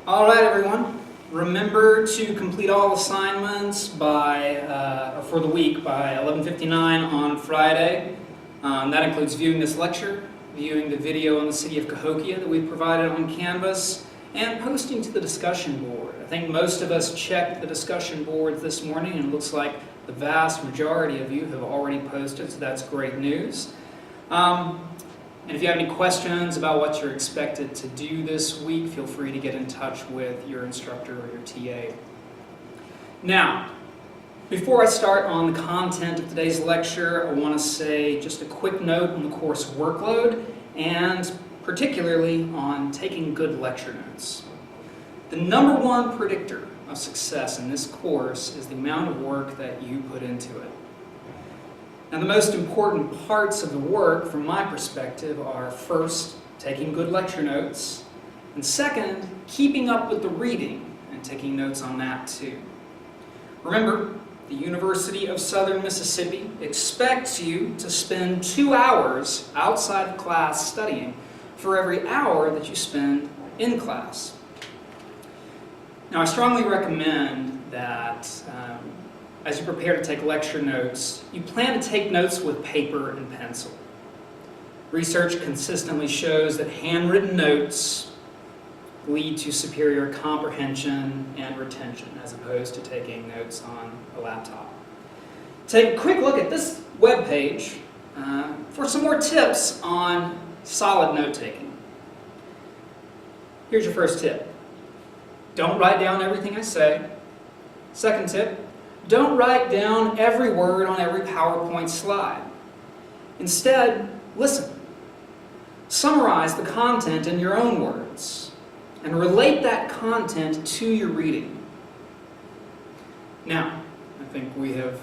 All right, everyone. Remember to complete all assignments for the week by 11:59 on Friday. That includes viewing this lecture, viewing the video on the City of Cahokia that we provided on Canvas, and posting to the discussion board. I think most of us checked the discussion board this morning, and it looks like the vast majority of you have already posted, so that's great news. And if you have any questions about what you're expected to do this week, feel free to get in touch with your instructor or your TA. Now, before I start on the content of today's lecture, I want to say just a quick note on the course workload and particularly on taking good lecture notes. The number one predictor of success in this course is the amount of work that you put into it. Now, the most important parts of the work, from my perspective, are first, taking good lecture notes, and second, keeping up with the reading and taking notes on that too. Remember, the University of Southern Mississippi expects you to spend 2 hours outside of class studying for every hour that you spend in class. Now, I strongly recommend that as you prepare to take lecture notes, you plan to take notes with paper and pencil. Research consistently shows that handwritten notes lead to superior comprehension and retention as opposed to taking notes on a laptop. Take a quick look at this webpage for some more tips on solid note-taking. Here's your first tip. Don't write down everything I say. Second tip, don't write down every word on every PowerPoint slide. Instead, listen. Summarize the content in your own words and relate that content to your reading. Now, I think we have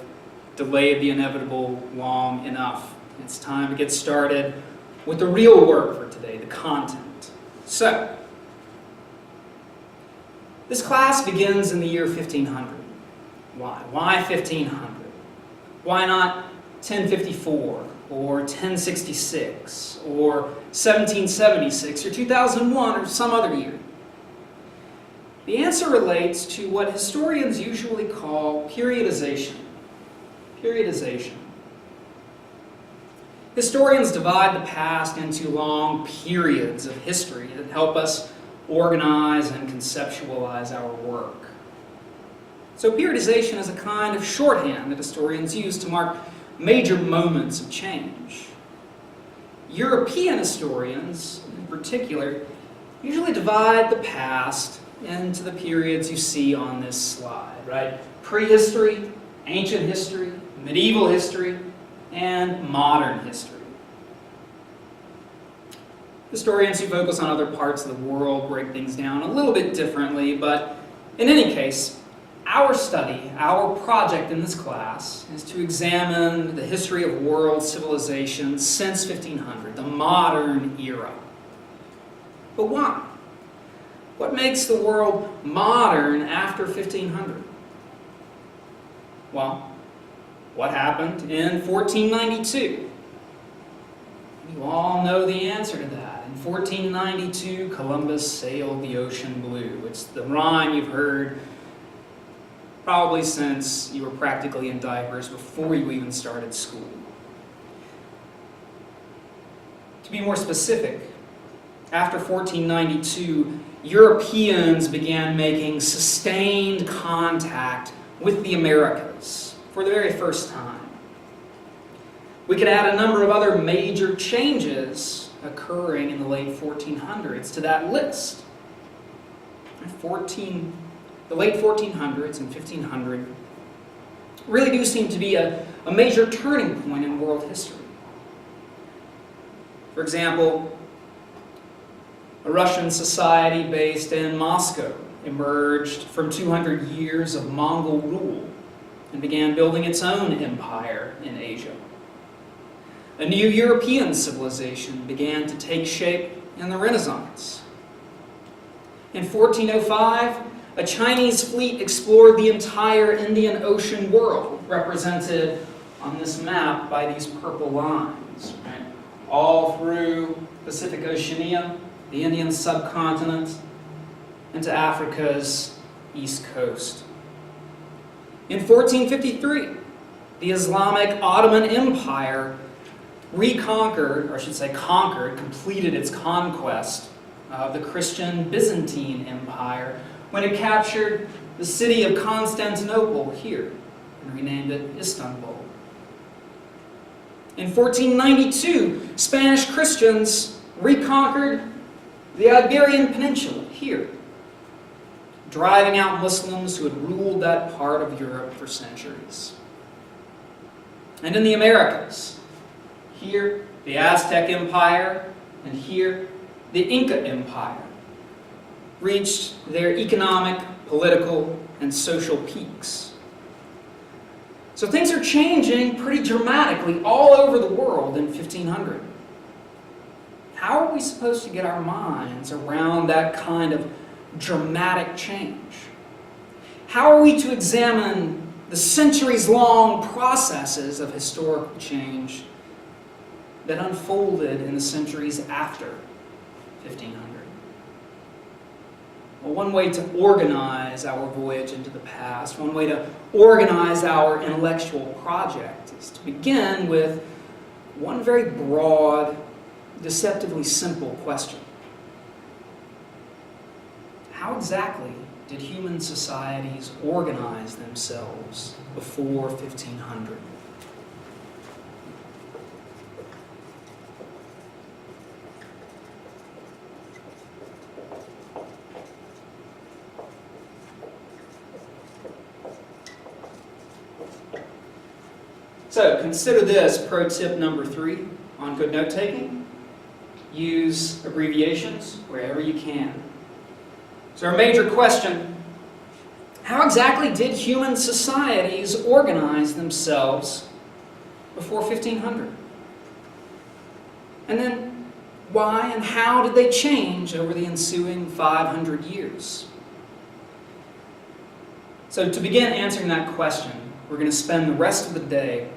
delayed the inevitable long enough. It's time to get started with the real work for today, the content. So, this class begins in the year 1500. Why? Why 1500? Why not 1054 or 1066 or 1776 or 2001 or some other year? The answer relates to what historians usually call periodization. Periodization. Historians divide the past into long periods of history that help us organize and conceptualize our work. So periodization is a kind of shorthand that historians use to mark major moments of change. European historians, in particular, usually divide the past into the periods you see on this slide, right? Prehistory, ancient history, medieval history, and modern history. Historians who focus on other parts of the world break things down a little bit differently, but in any case, our study, our project in this class, is to examine the history of world civilization since 1500, the modern era. But why? What makes the world modern after 1500? Well, what happened in 1492? You all know the answer to that. In 1492, Columbus sailed the ocean blue. It's the rhyme you've heard probably since you were practically in diapers before you even started school. To be more specific, after 1492, Europeans began making sustained contact with the Americas for the very first time. We could add a number of other major changes occurring in the late 1400s to that list. The late 1400s and 1500 really do seem to be a major turning point in world history. For example, a Russian society based in Moscow emerged from 200 years of Mongol rule and began building its own empire in Asia. A new European civilization began to take shape in the Renaissance. In 1405, a Chinese fleet explored the entire Indian Ocean world, represented on this map by these purple lines, right? All through Pacific Oceania, the Indian subcontinent, and to Africa's east coast. In 1453, the Islamic Ottoman Empire completed its conquest of the Christian Byzantine Empire when it captured the city of Constantinople here and renamed it Istanbul. In 1492, Spanish Christians reconquered the Iberian Peninsula here, driving out Muslims who had ruled that part of Europe for centuries. And in the Americas, here the Aztec Empire, and here the Inca Empire reached their economic, political, and social peaks. So things are changing pretty dramatically all over the world in 1500. How are we supposed to get our minds around that kind of dramatic change? How are we to examine the centuries-long processes of historical change that unfolded in the centuries after 1500? Well, one way to organize our voyage into the past, one way to organize our intellectual project is to begin with one very broad, deceptively simple question. How exactly did human societies organize themselves before 1500? So consider this pro tip number 3 on good note-taking. Use abbreviations wherever you can. So our major question, how exactly did human societies organize themselves before 1500? And then why and how did they change over the ensuing 500 years? So to begin answering that question, we're going to spend the rest of the day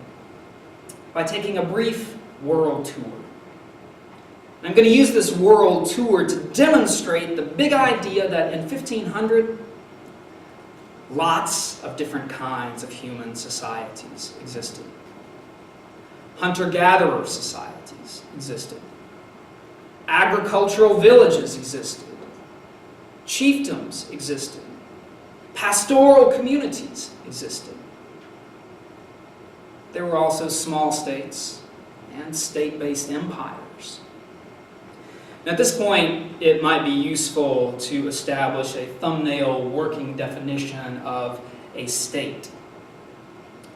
by taking a brief world tour. I'm going to use this world tour to demonstrate the big idea that in 1500, lots of different kinds of human societies existed. Hunter-gatherer societies existed. Agricultural villages existed. Chiefdoms existed. Pastoral communities existed. There were also small states and state-based empires. Now, at this point, it might be useful to establish a thumbnail working definition of a state.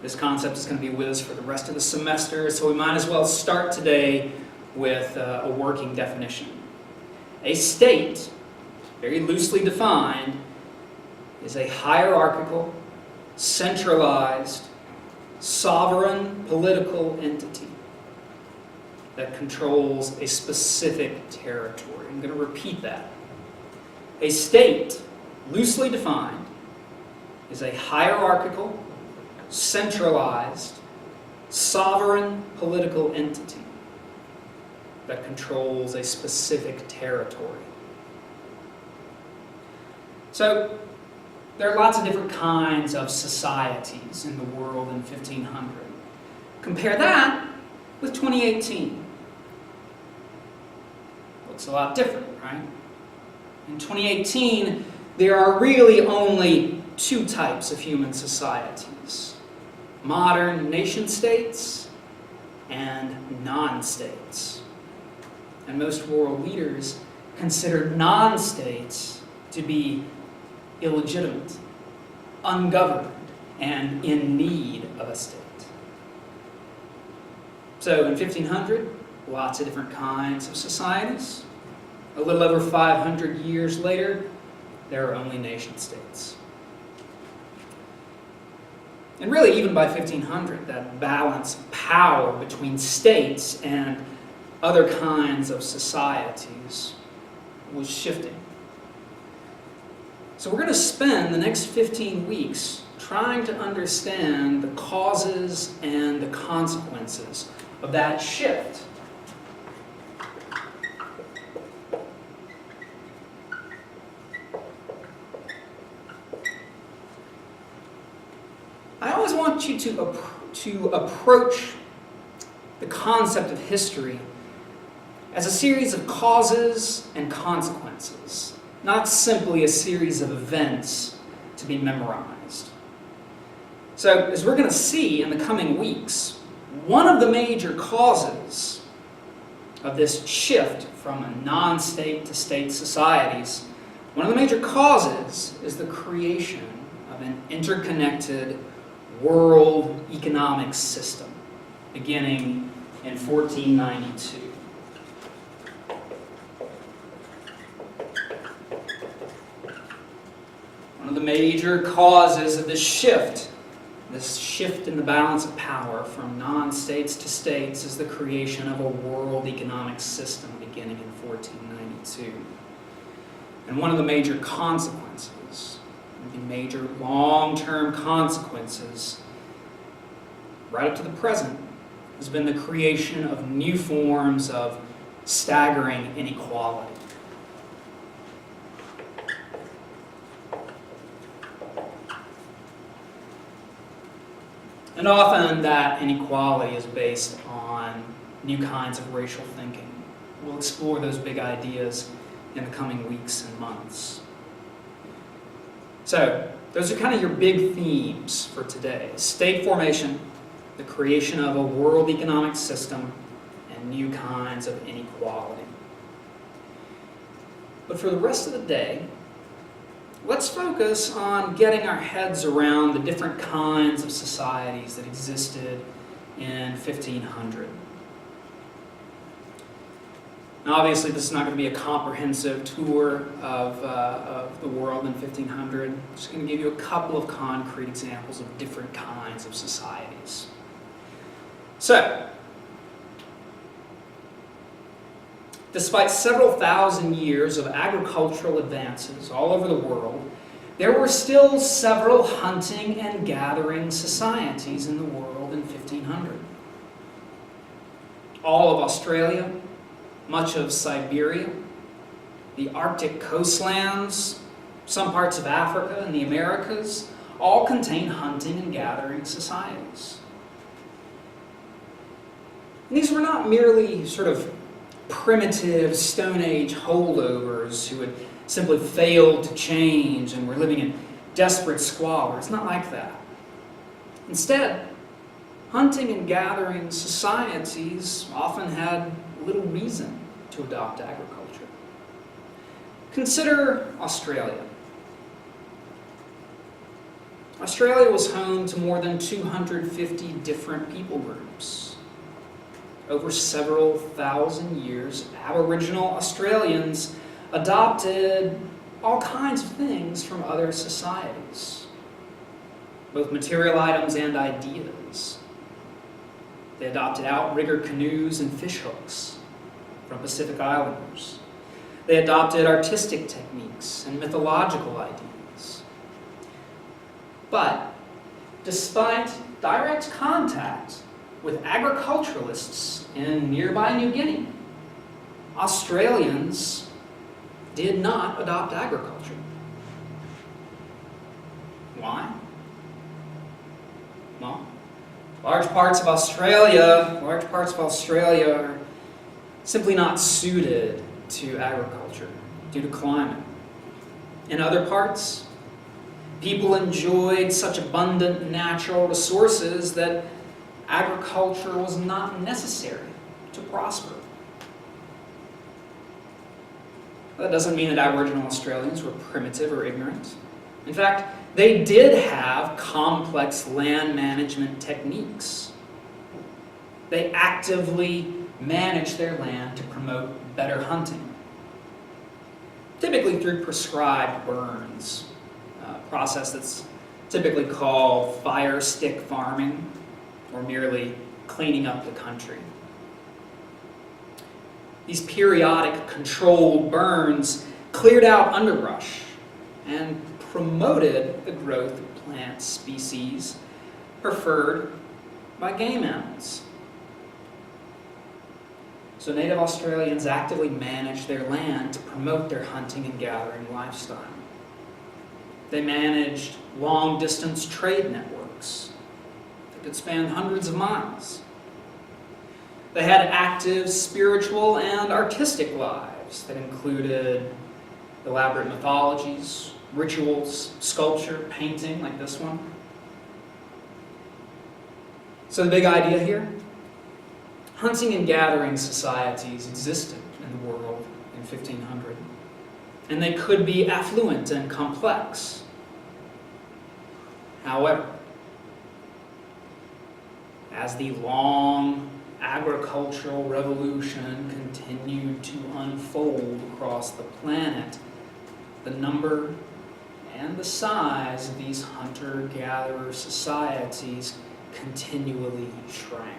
This concept is going to be with us for the rest of the semester, so we might as well start today with a working definition. A state, very loosely defined, is a hierarchical, centralized, sovereign political entity that controls a specific territory. I'm going to repeat that. A state, loosely defined, is a hierarchical, centralized, sovereign political entity that controls a specific territory. So, there are lots of different kinds of societies in the world in 1500. Compare that with 2018. Looks a lot different, right? In 2018, there are really only 2 types of human societies: modern nation-states and non-states. And most world leaders consider non-states to be illegitimate, ungoverned, and in need of a state. So in 1500, lots of different kinds of societies. A little over 500 years later, there are only nation-states. And really, even by 1500, that balance of power between states and other kinds of societies was shifting. So we're going to spend the next 15 weeks trying to understand the causes and the consequences of that shift. I always want you to approach the concept of history as a series of causes and consequences, not simply a series of events to be memorized. So, as we're going to see in the coming weeks, one of the major causes of this shift from a non-state to state societies, one of the major causes is the creation of an interconnected world economic system, beginning in 1492. One of the major causes of this shift in the balance of power from non-states to states, is the creation of a world economic system beginning in 1492. And one of the major consequences, the major long-term consequences, right up to the present, has been the creation of new forms of staggering inequality. And often that inequality is based on new kinds of racial thinking. We'll explore those big ideas in the coming weeks and months. So, those are kind of your big themes for today. State formation, the creation of a world economic system, and new kinds of inequality. But for the rest of the day, let's focus on getting our heads around the different kinds of societies that existed in 1500. Now, obviously, this is not going to be a comprehensive tour of the world in 1500. I'm just going to give you a couple of concrete examples of different kinds of societies. So, despite several thousand years of agricultural advances all over the world, there were still several hunting and gathering societies in the world in 1500. All of Australia, much of Siberia, the Arctic coastlands, some parts of Africa and the Americas, all contain hunting and gathering societies. And these were not merely sort of primitive Stone Age holdovers who had simply failed to change and were living in desperate squalor. It's not like that. Instead, hunting and gathering societies often had little reason to adopt agriculture. Consider Australia. Australia was home to more than 250 different people groups. Over several thousand years, Aboriginal Australians adopted all kinds of things from other societies, both material items and ideas. They adopted outrigger canoes and fishhooks from Pacific Islanders. They adopted artistic techniques and mythological ideas. But despite direct contact with agriculturalists in nearby New Guinea, Australians did not adopt agriculture. Why? Well, large parts of Australia are simply not suited to agriculture due to climate. In other parts, people enjoyed such abundant natural resources that agriculture was not necessary to prosper. That doesn't mean that Aboriginal Australians were primitive or ignorant. In fact, they did have complex land management techniques. They actively managed their land to promote better hunting, typically through prescribed burns, a process that's typically called fire stick farming, or merely cleaning up the country. These periodic controlled burns cleared out underbrush and promoted the growth of plant species preferred by game animals. So Native Australians actively managed their land to promote their hunting and gathering lifestyle. They managed long-distance trade networks that could span hundreds of miles. They had active spiritual and artistic lives that included elaborate mythologies, rituals, sculpture, painting, like this one. So the big idea here? Hunting and gathering societies existed in the world in 1500, and they could be affluent and complex. However, as the long agricultural revolution continued to unfold across the planet, the number and the size of these hunter-gatherer societies continually shrank.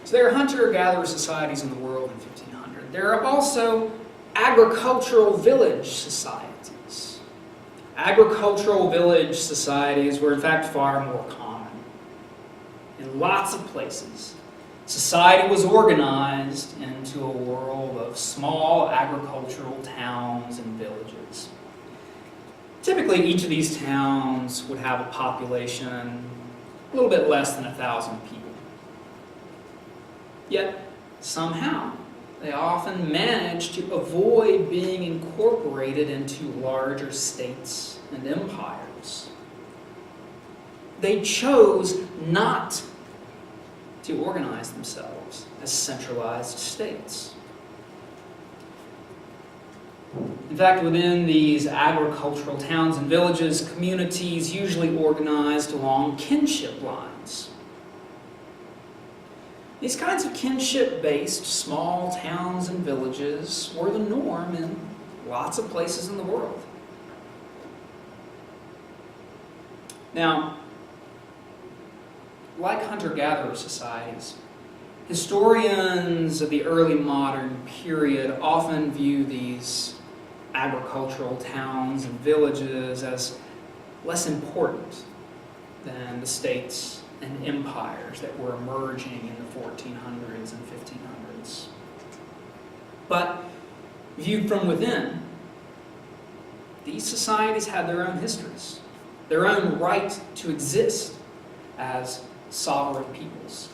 So there are hunter-gatherer societies in the world in 1500. There are also agricultural village societies. Agricultural village societies were in fact far more common. In lots of places, society was organized into a world of small agricultural towns and villages. Typically, each of these towns would have a population a little bit less than 1,000 people. Yet, somehow, they often managed to avoid being incorporated into larger states and empires. They chose not to organize themselves as centralized states. In fact, within these agricultural towns and villages, communities usually organized along kinship lines. These kinds of kinship-based small towns and villages were the norm in lots of places in the world. Now, like hunter-gatherer societies, historians of the early modern period often view these agricultural towns and villages as less important than the states and empires that were emerging in the 1400s and 1500s. But viewed from within, these societies had their own histories, their own right to exist as sovereign peoples.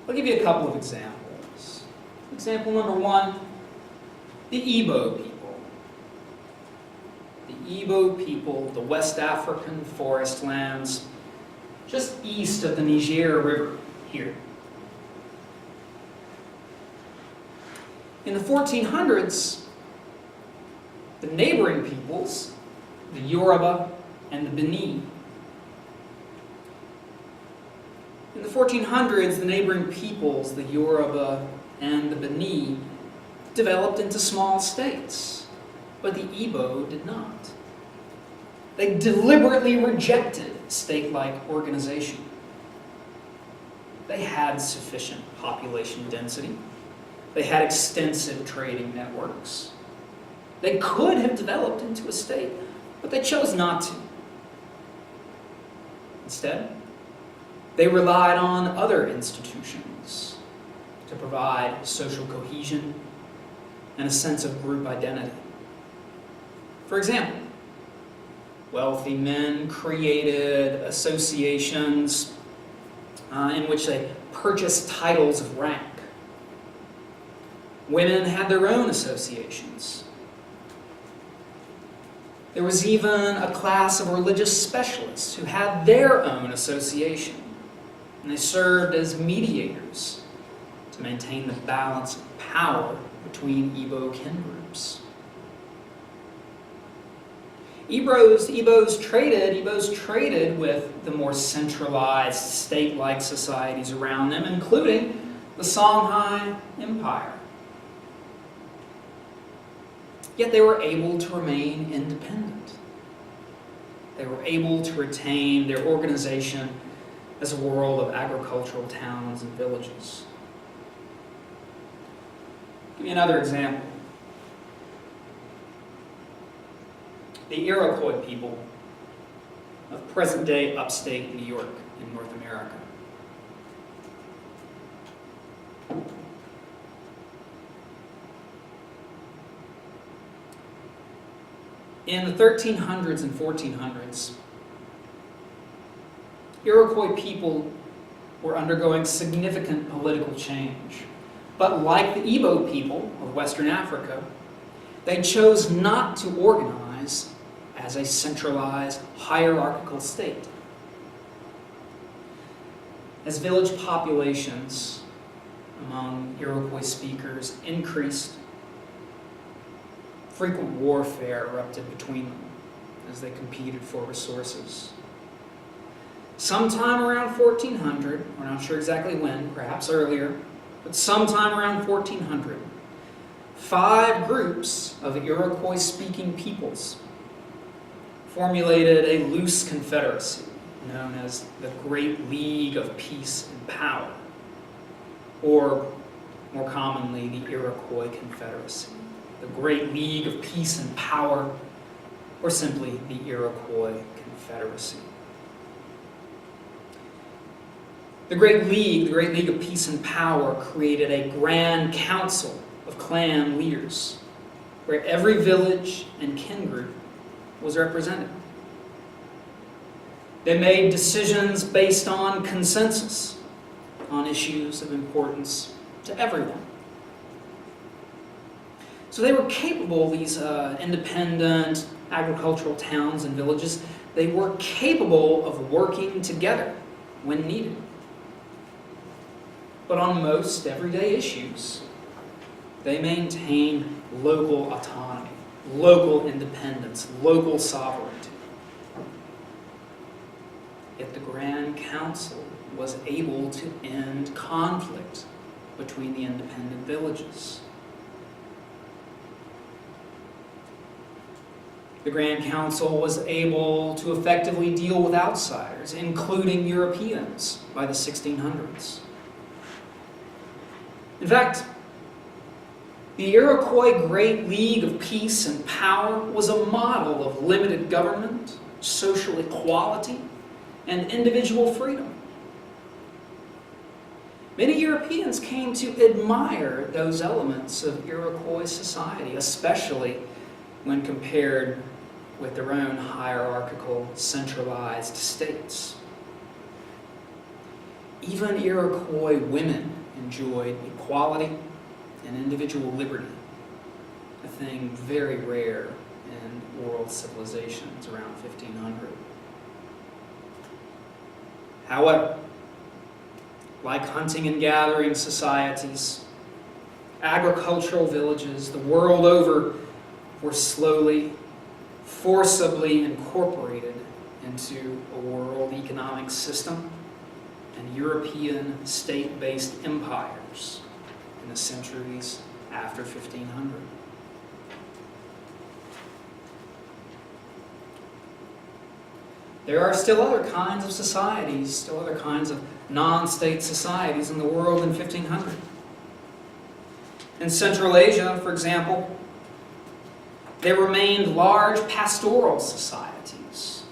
I'll give you a couple of examples. Example number one, the Igbo people. The Igbo people, the West African forest lands, just east of the Niger River here. In the 1400s, the neighboring peoples, the Yoruba and the Beni. In the 1400s, the neighboring peoples, the Yoruba and the Beni, developed into small states, but the Igbo did not. They deliberately rejected state-like organization. They had sufficient population density. They had extensive trading networks. They could have developed into a state, but they chose not to. Instead, they relied on other institutions to provide social cohesion and a sense of group identity. For example, wealthy men created associations in which they purchased titles of rank. Women had their own associations. There was even a class of religious specialists who had their own association, and they served as mediators to maintain the balance of power between Igbo kin groups. Igbos traded with the more centralized state-like societies around them, including the Songhai Empire. Yet they were able to remain independent. They were able to retain their organization as a world of agricultural towns and villages. Give me another example. The Iroquois people of present-day upstate New York in North America. In the 1300s and 1400s, Iroquois people were undergoing significant political change. But like the Igbo people of Western Africa, they chose not to organize as a centralized, hierarchical state. As village populations among Iroquois speakers increased, frequent warfare erupted between them as they competed for resources. Sometime around 1400, we're not sure exactly when, perhaps earlier, but sometime around 1400, 5 groups of Iroquois-speaking peoples formulated a loose confederacy known as the Great League of Peace and Power, or more commonly, the Iroquois Confederacy. The Great League of Peace and Power, or simply the Iroquois Confederacy. The Great League of Peace and Power created a grand council of clan leaders where every village and kin group was represented. They made decisions based on consensus on issues of importance to everyone. So they were capable, these independent agricultural towns and villages, they were capable of working together when needed. But on most everyday issues, they maintained local autonomy, local independence, local sovereignty. Yet the Grand Council was able to end conflict between the independent villages. The Grand Council was able to effectively deal with outsiders, including Europeans, by the 1600s. In fact, the Iroquois Great League of Peace and Power was a model of limited government, social equality, and individual freedom. Many Europeans came to admire those elements of Iroquois society, especially when compared with their own hierarchical, centralized states. Even Iroquois women enjoyed equality and individual liberty, a thing very rare in world civilizations around 1500. However, like hunting and gathering societies, agricultural villages the world over were slowly, forcibly incorporated into a world economic system and European state-based empires in the centuries after 1500. There are still other kinds of societies, still other kinds of non-state societies in the world in 1500. In Central Asia, for example, there remained large pastoral societies.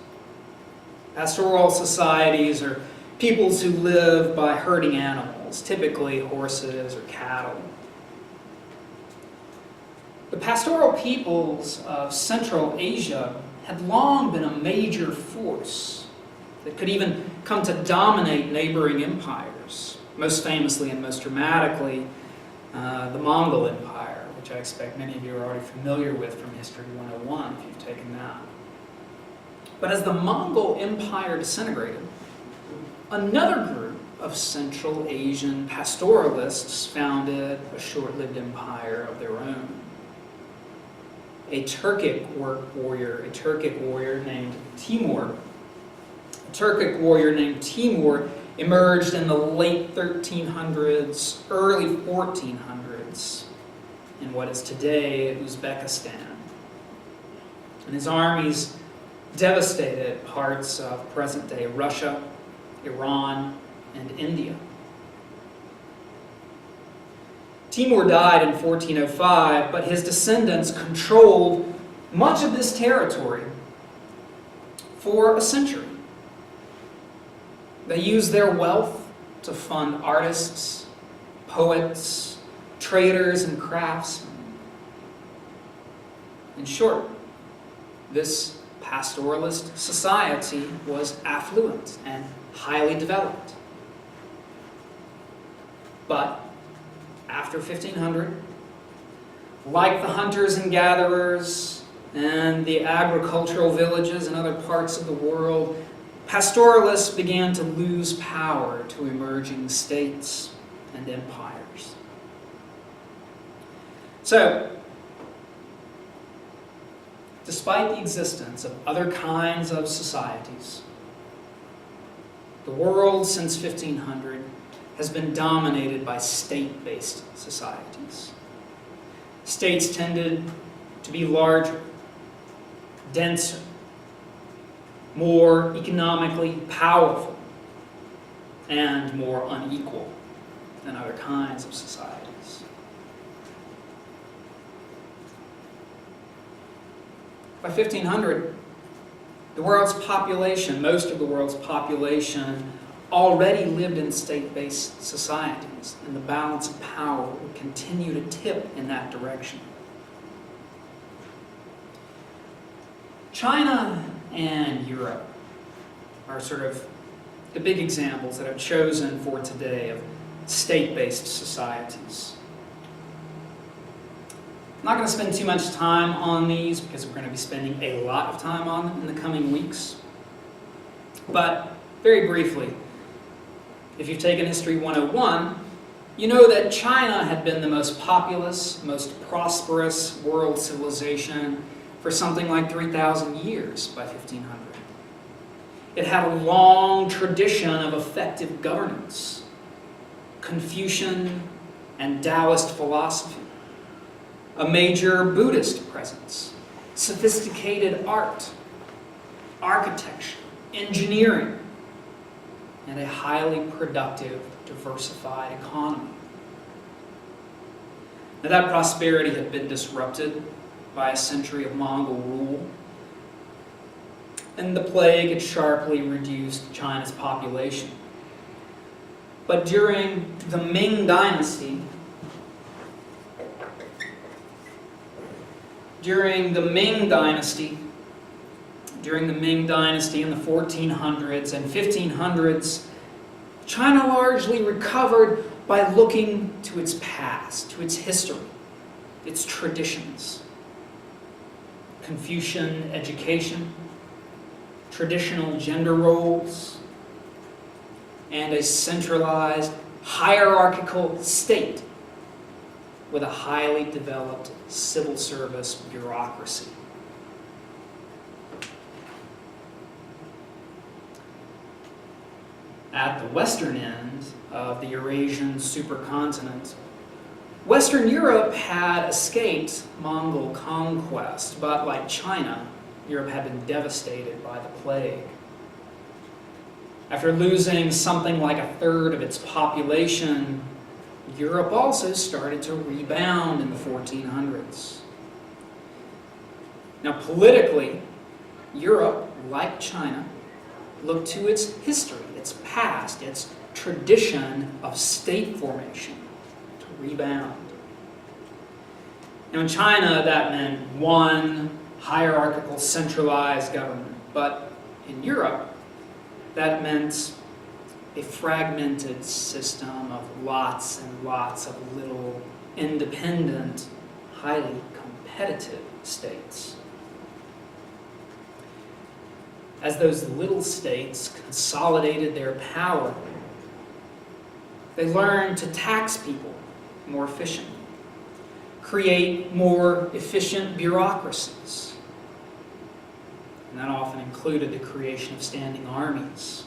Pastoral societies are peoples who live by herding animals, typically horses or cattle. The pastoral peoples of Central Asia had long been a major force that could even come to dominate neighboring empires, most famously and most dramatically the Mongol Empire, which I expect many of you are already familiar with from History 101 if you've taken that. But as the Mongol Empire disintegrated, another group of Central Asian pastoralists founded a short-lived empire of their own. A Turkic warrior named Timur. A Turkic warrior named Timur emerged in the late 1300s, early 1400s, in what is today Uzbekistan. And his armies devastated parts of present-day Russia, Iran, and India. Timur died in 1405, but his descendants controlled much of this territory for a century. They used their wealth to fund artists, poets, traders, and craftsmen. In short, this pastoralist society was affluent and highly developed. But after 1500, like the hunters and gatherers and the agricultural villages in other parts of the world, pastoralists began to lose power to emerging states and empires. So, despite the existence of other kinds of societies, the world since 1500 has been dominated by state-based societies. States tended to be larger, denser, more economically powerful, and more unequal than other kinds of societies. By 1500, the world's population, most of the world's population, already lived in state-based societies, and the balance of power would continue to tip in that direction. China and Europe are sort of the big examples that I've chosen for today of state-based societies. I'm not going to spend too much time on these because we're going to be spending a lot of time on them in the coming weeks. But very briefly, if you've taken History 101, you know that China had been the most populous, most prosperous world civilization for something like 3,000 years by 1500. It had a long tradition of effective governance, Confucian and Taoist philosophy, a major Buddhist presence, sophisticated art, architecture, engineering, and a highly productive, diversified economy. Now, that prosperity had been disrupted by a century of Mongol rule, and the plague had sharply reduced China's population. But during the Ming Dynasty, during the Ming Dynasty in the 1400s and 1500s, China largely recovered by looking to its past, to its history, its traditions. Confucian education, traditional gender roles, and a centralized, hierarchical state with a highly developed civil service bureaucracy. At the western end of the Eurasian supercontinent, Western Europe had escaped Mongol conquest, but like China, Europe had been devastated by the plague. After losing something like a third of its population, Europe also started to rebound in the 1400s. Now, politically, Europe, like China, looked to its history, its past, its tradition of state formation to rebound. Now, in China, that meant one hierarchical, centralized government. But in Europe, that meant a fragmented system of lots and lots of little, independent, highly competitive states. As those little states consolidated their power, they learned to tax people more efficiently, create more efficient bureaucracies. And that often included the creation of standing armies.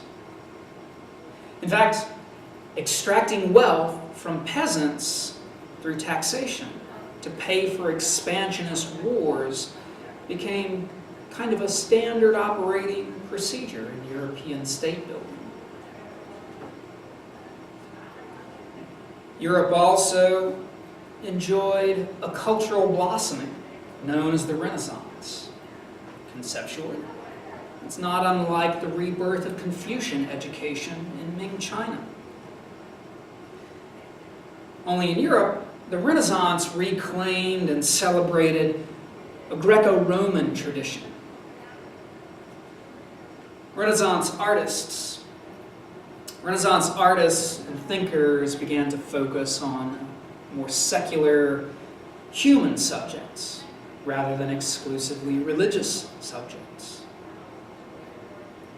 In fact, extracting wealth from peasants through taxation to pay for expansionist wars became kind of a standard operating procedure in European state building. Europe also enjoyed a cultural blossoming known as the Renaissance. Conceptually, it's not unlike the rebirth of Confucian education in Ming China. Only in Europe, the Renaissance reclaimed and celebrated a Greco-Roman tradition Renaissance artists. Renaissance artists and thinkers began to focus on more secular human subjects rather than exclusively religious subjects.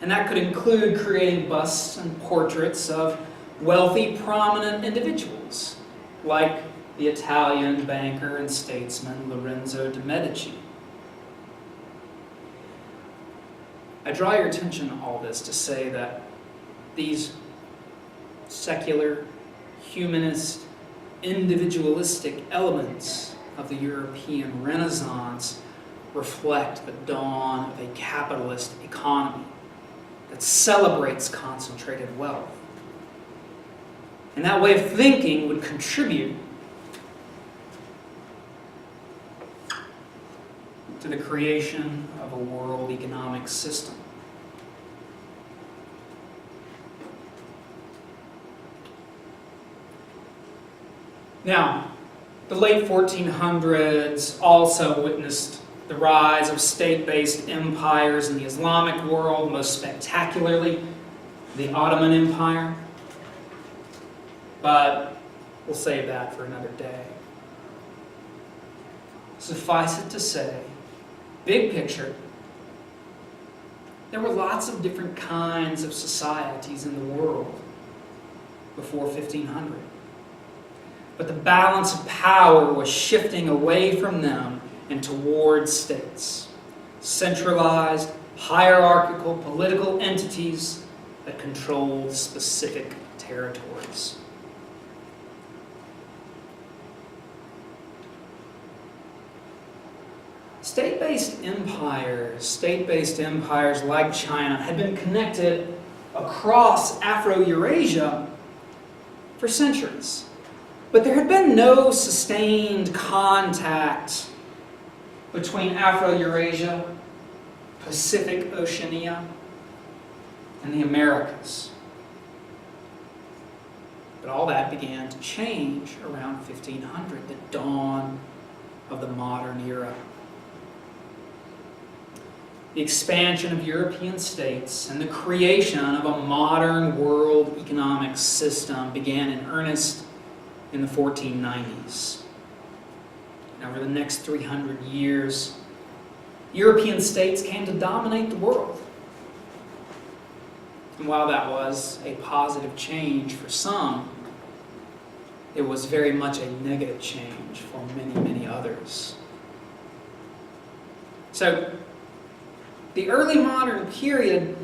And that could include creating busts and portraits of wealthy, prominent individuals, like the Italian banker and statesman Lorenzo de' Medici. I draw your attention to all this to say that these secular, humanist, individualistic elements of the European Renaissance reflect the dawn of a capitalist economy that celebrates concentrated wealth. And that way of thinking would contribute to the creation of a world economic system. Now, the late 1400s also witnessed the rise of state-based empires in the Islamic world, most spectacularly the Ottoman Empire. But we'll save that for another day. Suffice it to say, big picture, there were lots of different kinds of societies in the world before 1500. But the balance of power was shifting away from them and towards states, centralized, hierarchical political entities that controlled specific territories. State-based empires like China had been connected across Afro-Eurasia for centuries. But there had been no sustained contact between Afro-Eurasia, Pacific Oceania, and the Americas. But all that began to change around 1500, the dawn of the modern era. The expansion of European states and the creation of a modern world economic system began in earnest in the 1490s. And over the next 300 years, European states came to dominate the world. And while that was a positive change for some, it was very much a negative change for many, many others. So, the early modern period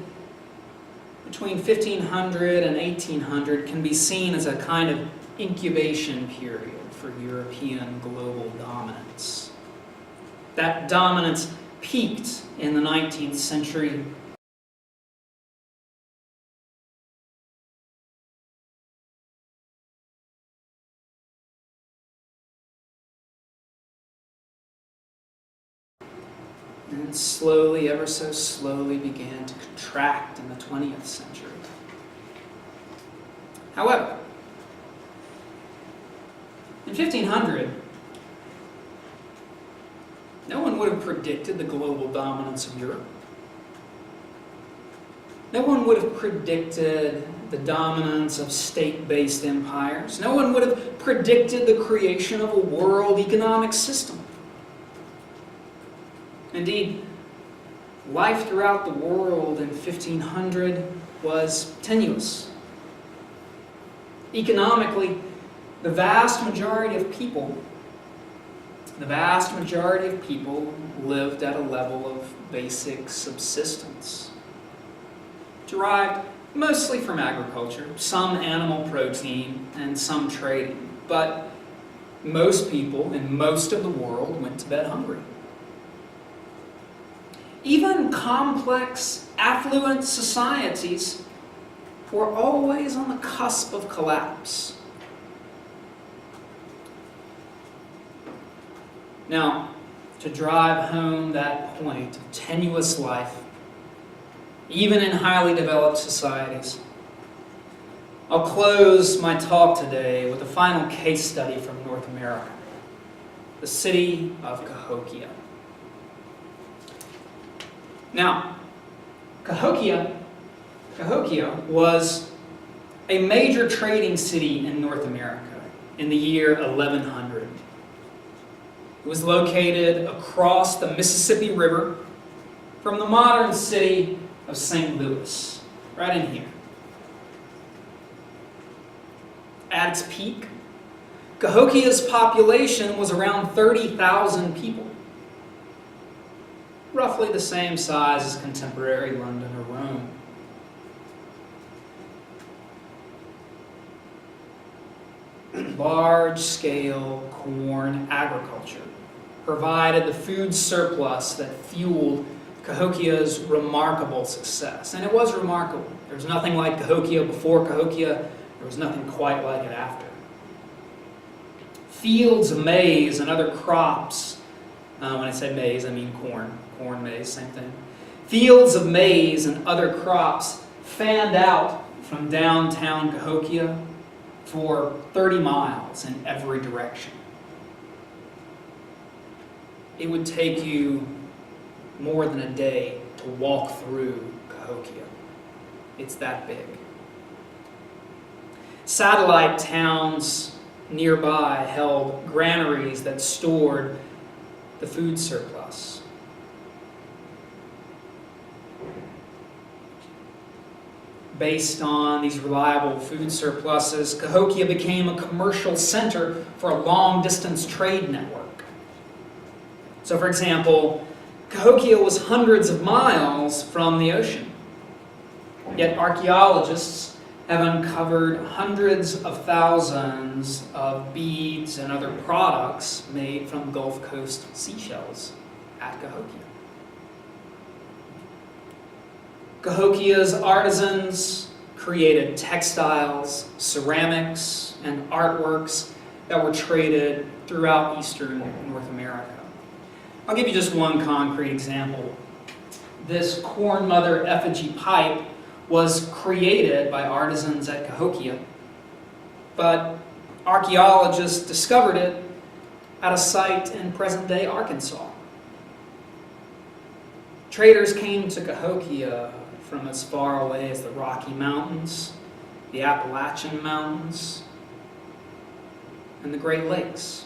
between 1500 and 1800 can be seen as a kind of incubation period for European global dominance. That dominance peaked in the 19th century. And slowly, ever so slowly, began to contract in the 20th century. However, in 1500, no one would have predicted the global dominance of Europe. No one would have predicted the dominance of state-based empires. No one would have predicted the creation of a world economic system. Indeed, life throughout the world in 1500 was tenuous. Economically, the vast majority of people lived at a level of basic subsistence, derived mostly from agriculture, some animal protein, and some trading. But most people in most of the world went to bed hungry. Even complex, affluent societies were always on the cusp of collapse. Now, to drive home that point of tenuous life, even in highly developed societies, I'll close my talk today with a final case study from North America, the city of Cahokia. Now, Cahokia Cahokia was a major trading city in North America in the year 1100. It was located across the Mississippi River from the modern city of St. Louis, right in here. At its peak, Cahokia's population was around 30,000 people, roughly the same size as contemporary London or Rome. Large-scale corn agriculture provided the food surplus that fueled Cahokia's remarkable success. And it was remarkable. There was nothing like Cahokia before Cahokia. There was nothing quite like it after. Fields of maize and other crops, when I say maize, I mean corn. Corn, maize, same thing. Fields of maize and other crops fanned out from downtown Cahokia for 30 miles in every direction. It would take you more than a day to walk through Cahokia. It's that big. Satellite towns nearby held granaries that stored the food surplus. Based on these reliable food surpluses, Cahokia became a commercial center for a long-distance trade network. So, for example, Cahokia was hundreds of miles from the ocean. Yet archaeologists have uncovered hundreds of thousands of beads and other products made from Gulf Coast seashells at Cahokia. Cahokia's artisans created textiles, ceramics, and artworks that were traded throughout eastern North America. I'll give you just one concrete example. This Corn Mother effigy pipe was created by artisans at Cahokia, but archaeologists discovered it at a site in present-day Arkansas. Traders came to Cahokia from as far away as the Rocky Mountains, the Appalachian Mountains, and the Great Lakes.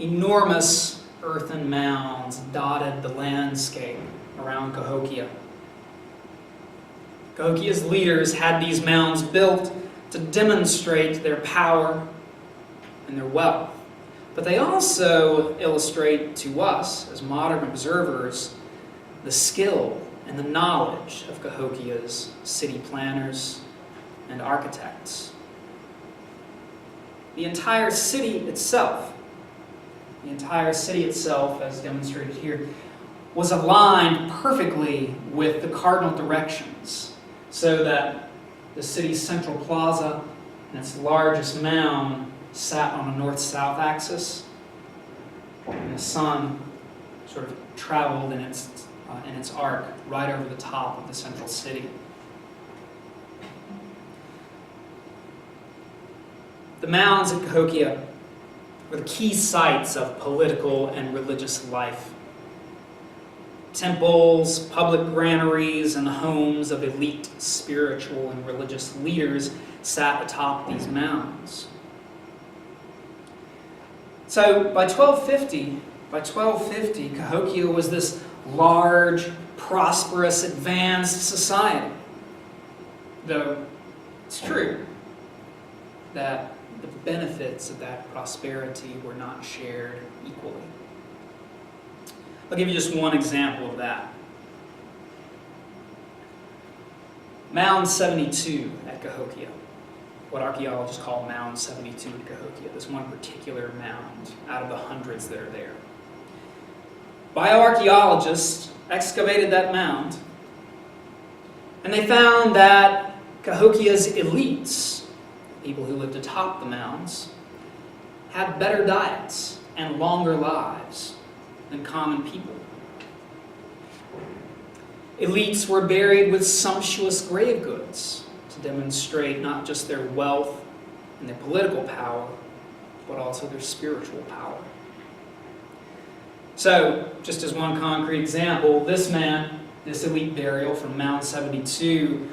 Enormous earthen mounds dotted the landscape around Cahokia. Cahokia's leaders had these mounds built to demonstrate their power and their wealth. But they also illustrate to us, as modern observers, the skill and the knowledge of Cahokia's city planners and architects. The entire city itself, as demonstrated here, was aligned perfectly with the cardinal directions, so that the city's central plaza and its largest mound sat on a north-south axis, and the sun sort of traveled in its arc right over the top of the central city. The mounds at Cahokia were the key sites of political and religious life. Temples, public granaries, and the homes of elite spiritual and religious leaders sat atop these mounds. So by 1250, Cahokia was this large, prosperous, advanced society. Though it's true that the benefits of that prosperity were not shared equally. I'll give you just one example of that. Mound 72 at Cahokia. What archaeologists call Mound 72 at Cahokia. This one particular mound out of the hundreds that are there. Bioarchaeologists excavated that mound, and they found that Cahokia's elites, people who lived atop the mounds, had better diets and longer lives than common people. Elites were buried with sumptuous grave goods to demonstrate not just their wealth and their political power, but also their spiritual power. So, just as one concrete example, this man, this elite burial from Mound 72,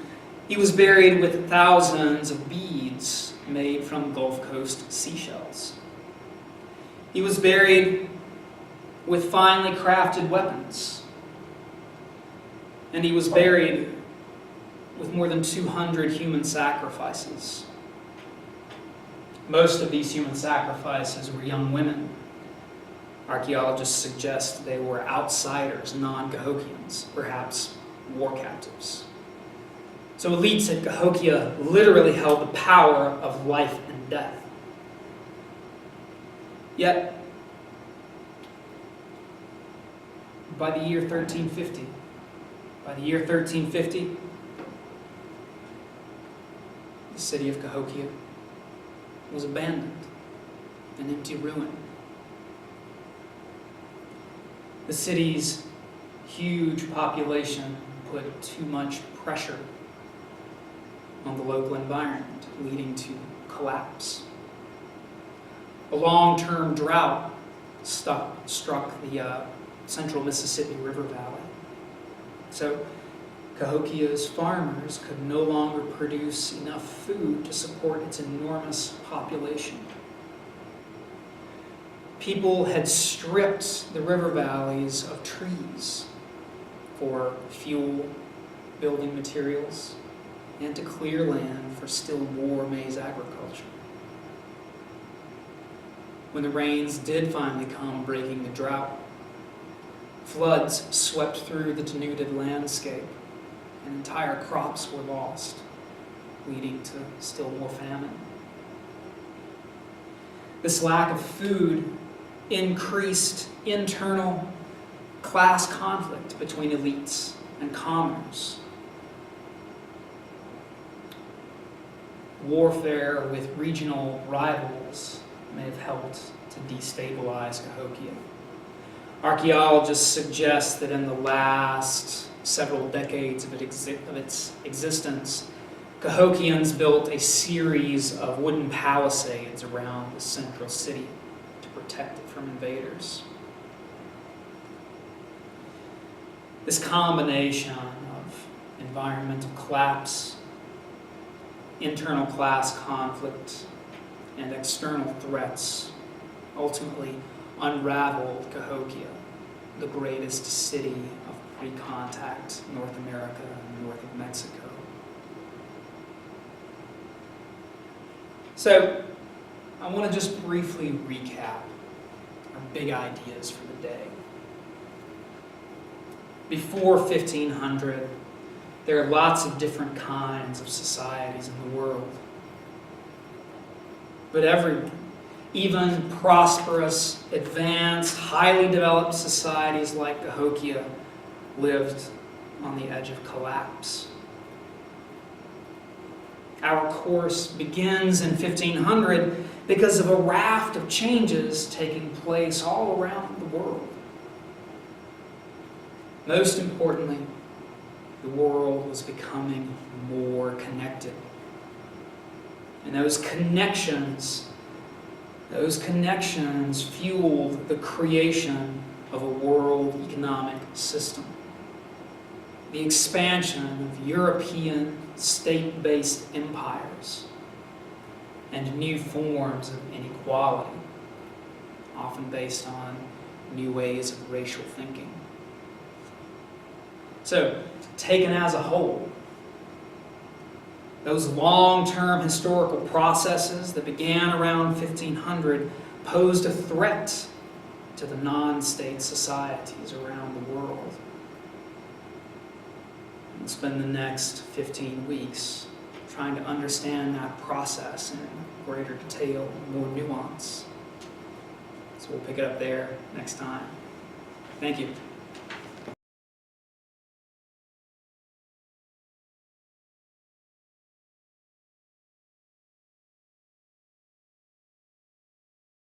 he was buried with thousands of beads made from Gulf Coast seashells. He was buried with finely crafted weapons. And he was buried with more than 200 human sacrifices. Most of these human sacrifices were young women. Archaeologists suggest they were outsiders, non-Cahokians, perhaps war captives. So elites at Cahokia literally held the power of life and death. Yet, by the year 1350, the city of Cahokia was abandoned, an empty ruin. The city's huge population put too much pressure on the local environment, leading to collapse. A long-term drought struck the central Mississippi River Valley. So Cahokia's farmers could no longer produce enough food to support its enormous population. People had stripped the river valleys of trees for fuel, building materials, and to clear land for still more maize agriculture. When the rains did finally come, breaking the drought, floods swept through the denuded landscape, and entire crops were lost, leading to still more famine. This lack of food increased internal class conflict between elites and commoners. Warfare with regional rivals may have helped to destabilize Cahokia. Archaeologists suggest that in the last several decades of its existence, Cahokians built a series of wooden palisades around the central city to protect it from invaders. This combination of environmental collapse, internal class conflict, and external threats ultimately unraveled Cahokia, the greatest city of pre-contact North America and north of Mexico. So, I want to just briefly recap our big ideas for the day. Before 1500, there are lots of different kinds of societies in the world. But everyone, even prosperous, advanced, highly developed societies like Cahokia, lived on the edge of collapse. Our course begins in 1500 because of a raft of changes taking place all around the world. Most importantly, the world was becoming more connected. And those connections fueled the creation of a world economic system. The expansion of European state-based empires and new forms of inequality, often based on new ways of racial thinking. So, taken as a whole, those long-term historical processes that began around 1500 posed a threat to the non-state societies around the world. We'll spend the next 15 weeks trying to understand that process in greater detail, more nuance. So we'll pick it up there next time. Thank you.